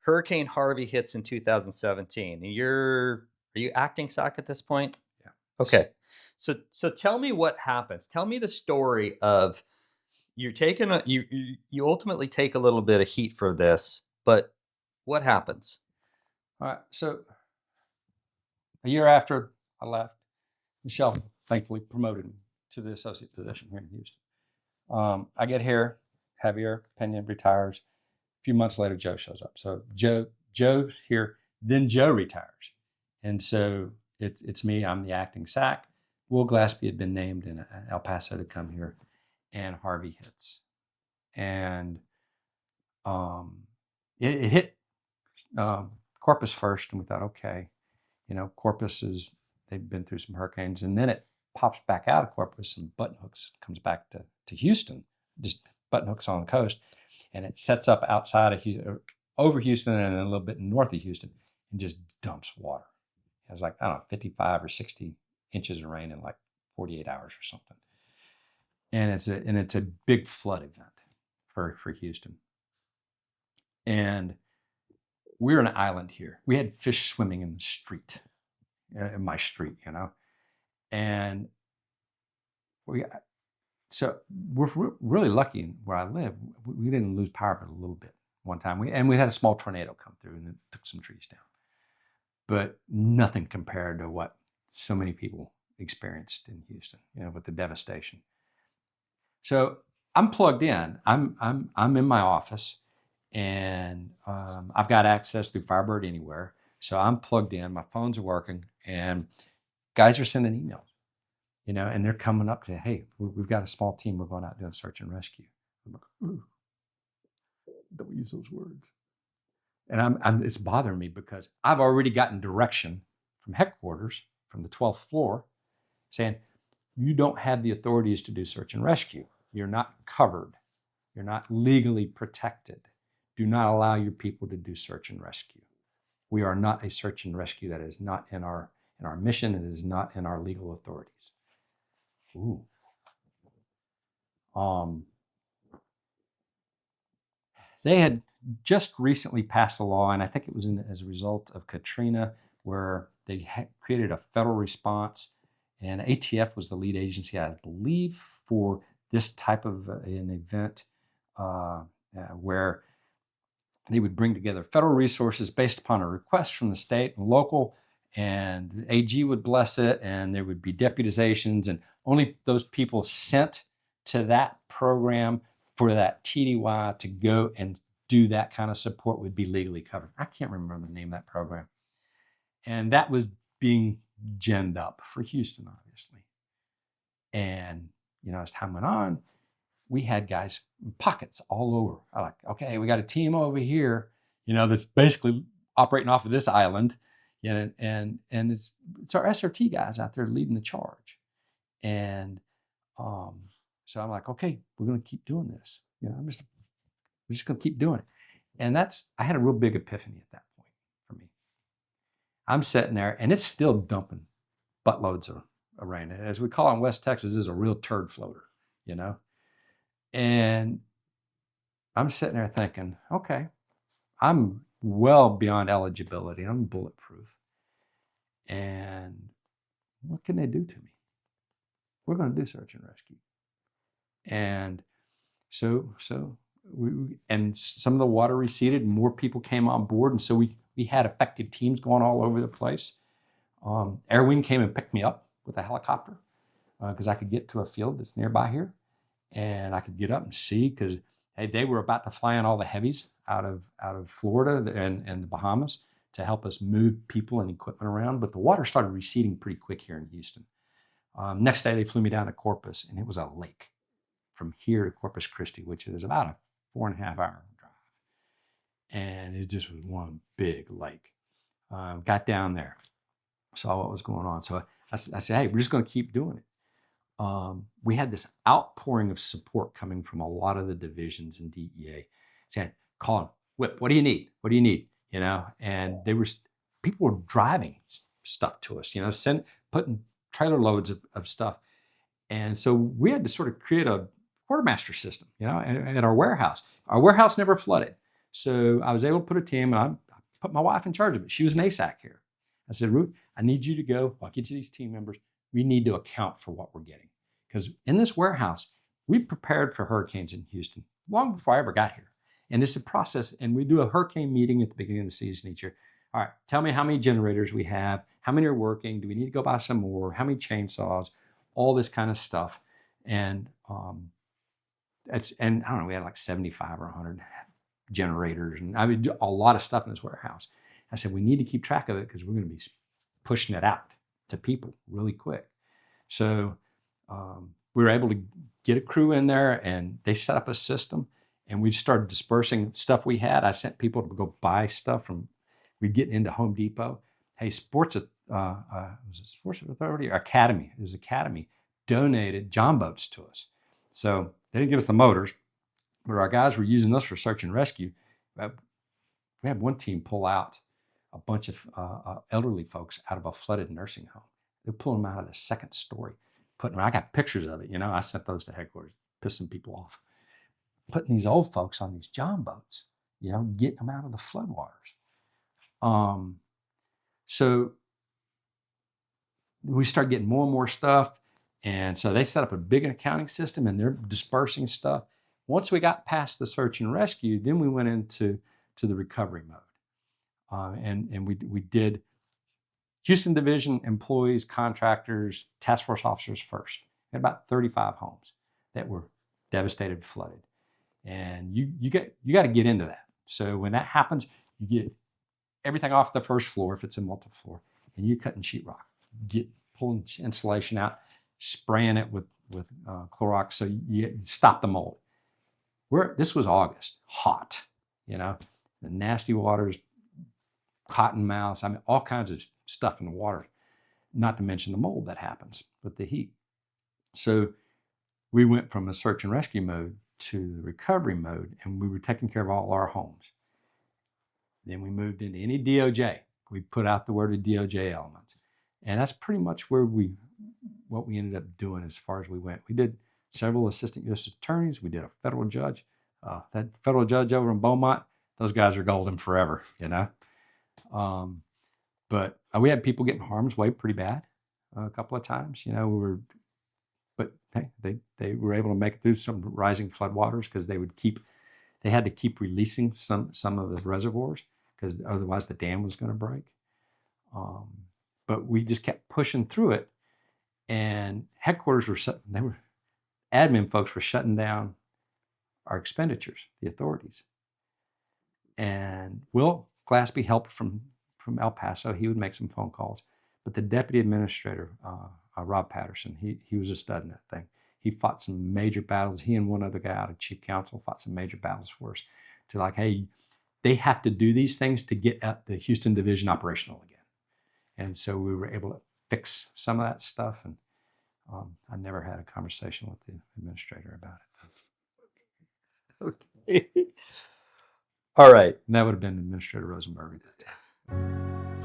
Hurricane Harvey hits in 2017, and are you acting SOC at this point? Yeah. Okay. So tell me what happens. Tell me the story of you're taking a you ultimately take a little bit of heat for this, but what happens? All right. So a year after I left, Michelle thankfully promoted me to the associate position here in Houston. I get here, Javier Pena retires. A few months later, Joe shows up. So Joe's here, then Joe retires. And so it's me, I'm the acting SAC. Will Glassby had been named in El Paso to come here, and Harvey hits. And it hit Corpus first, and we thought, okay, Corpus they've been through some hurricanes, and then it pops back out of Corpus and button hooks, comes back to Houston, just button hooks on the coast, and it sets up outside of Houston, over Houston, and then a little bit north of Houston, and just dumps water. It was like, I don't know, 55 or 60 inches of rain in like 48 hours or something. And it's a big flood event for Houston. And we're an island here. We had fish swimming in the street, in my street, and so we're really lucky where I live. We didn't lose power but a little bit one time. We had a small tornado come through and it took some trees down, but nothing compared to what so many people experienced in Houston, with the devastation. So I'm plugged in. I'm in my office, and I've got access through Firebird Anywhere. So I'm plugged in. My phones are working, and guys are sending emails, and they're coming up to, hey, we've got a small team. We're going out doing search and rescue. I'm like, ooh, don't use those words. And it's bothering me because I've already gotten direction from headquarters, from the 12th floor, saying, you don't have the authorities to do search and rescue. You're not covered. You're not legally protected. Do not allow your people to do search and rescue. We are not a search and rescue. That is not in our mission. It is not in our legal authorities. Ooh. They had just recently passed a law, and I think it was as a result of Katrina, where they created a federal response, and ATF was the lead agency, I believe, for this type of an event where they would bring together federal resources based upon a request from the state and local, and the AG would bless it, and there would be deputizations, and only those people sent to that program for that TDY to go and do that kind of support would be legally covered. I can't remember the name of that program. And that was being ginned up for Houston, obviously. And, as time went on, we had guys in pockets all over. I like, okay, we got a team over here, that's basically operating off of this island, and it's our SRT guys out there leading the charge. And so I'm like, okay, we're going to keep doing this. We're just going to keep doing it. And I had a real big epiphany at that point for me. I'm sitting there, and it's still dumping buttloads of rain. As we call it in West Texas, this is a real turd floater, And I'm sitting there thinking, okay, I'm well beyond eligibility. I'm bulletproof. And what can they do to me? We're going to do search and rescue. And so and some of the water receded, and more people came on board. And so we had effective teams going all over the place. Air Wing came and picked me up with a helicopter because I could get to a field that's nearby here. And I could get up and see because they were about to fly in all the heavies out of Florida and the Bahamas to help us move people and equipment around. But the water started receding pretty quick here in Houston. Next day, they flew me down to Corpus, and it was a lake from here to Corpus Christi, which is about a 4.5 hour drive. And it just was one big lake. Got down there, saw what was going on. So I said, hey, we're just going to keep doing it. We had this outpouring of support coming from a lot of the divisions in DEA saying, call him, Whip, what do you need? What do you need? And people were driving stuff to us, putting trailer loads of stuff. And so we had to sort of create a quartermaster system, at our warehouse. Our warehouse never flooded, So I was able to put a team, and I put my wife in charge of it. She was an ASAC here. I said, Ruth, I need you to go. I'll get you these team members. We need to account for what we're getting. Because in this warehouse, we prepared for hurricanes in Houston long before I ever got here. And it's a process, and we do a hurricane meeting at the beginning of the season each year. All right, tell me how many generators we have, how many are working, do we need to go buy some more, how many chainsaws, all this kind of stuff. And and I don't know, we had like 75 or 100 generators, and I mean a lot of stuff in this warehouse. I said, we need to keep track of it because we're going to be pushing it out to people really quick. So we were able to get a crew in there, and they set up a system, and we started dispersing stuff we had. I sent people to go buy stuff from, we'd get into Home Depot. Hey, was it Sports Authority or Academy? It was Academy donated John boats to us. So they didn't give us the motors, but our guys were using us for search and rescue. We had one team pull out a bunch of elderly folks out of a flooded nursing home. They're pulling them out of the second story, putting them, I got pictures of it, I sent those to headquarters, pissing people off. Putting these old folks on these John boats, getting them out of the floodwaters. So we start getting more and more stuff. And so they set up a big accounting system, and they're dispersing stuff. Once we got past the search and rescue, then we went into the recovery mode. And we did Houston Division employees, contractors, task force officers first. We had about 35 homes that were devastated, flooded. And you got to get into that. So when that happens, you get everything off the first floor if it's a multiple floor, and you cutting sheetrock, pulling insulation out, spraying it with Clorox so you stop the mold. This was August, hot, the nasty waters, cottonmouths, I mean, all kinds of stuff in the water, not to mention the mold that happens with the heat. So we went from a search and rescue mode to the recovery mode, and we were taking care of all our homes. Then we moved into any DOJ. We put out the word of DOJ elements. And that's pretty much what we ended up doing as far as we went. We did several assistant U.S. attorneys. We did a federal judge. That federal judge over in Beaumont, those guys are golden forever, But we had people getting harm's way pretty bad a couple of times. But hey, they were able to make it through some rising floodwaters because they had to keep releasing some of the reservoirs because otherwise the dam was going to break. But we just kept pushing through it, and headquarters admin folks were shutting down our expenditures, the authorities. And Will Glaspie helped from El Paso. He would make some phone calls, but the deputy administrator, Rob Patterson, he was a stud in that thing. He fought some major battles. He and one other guy out of Chief Counsel fought some major battles for us to like, hey, they have to do these things to get the Houston Division operational again. And so we were able to fix some of that stuff. And I never had a conversation with the administrator about it. Okay. All right. And that would have been Administrator Rosenberg at that time.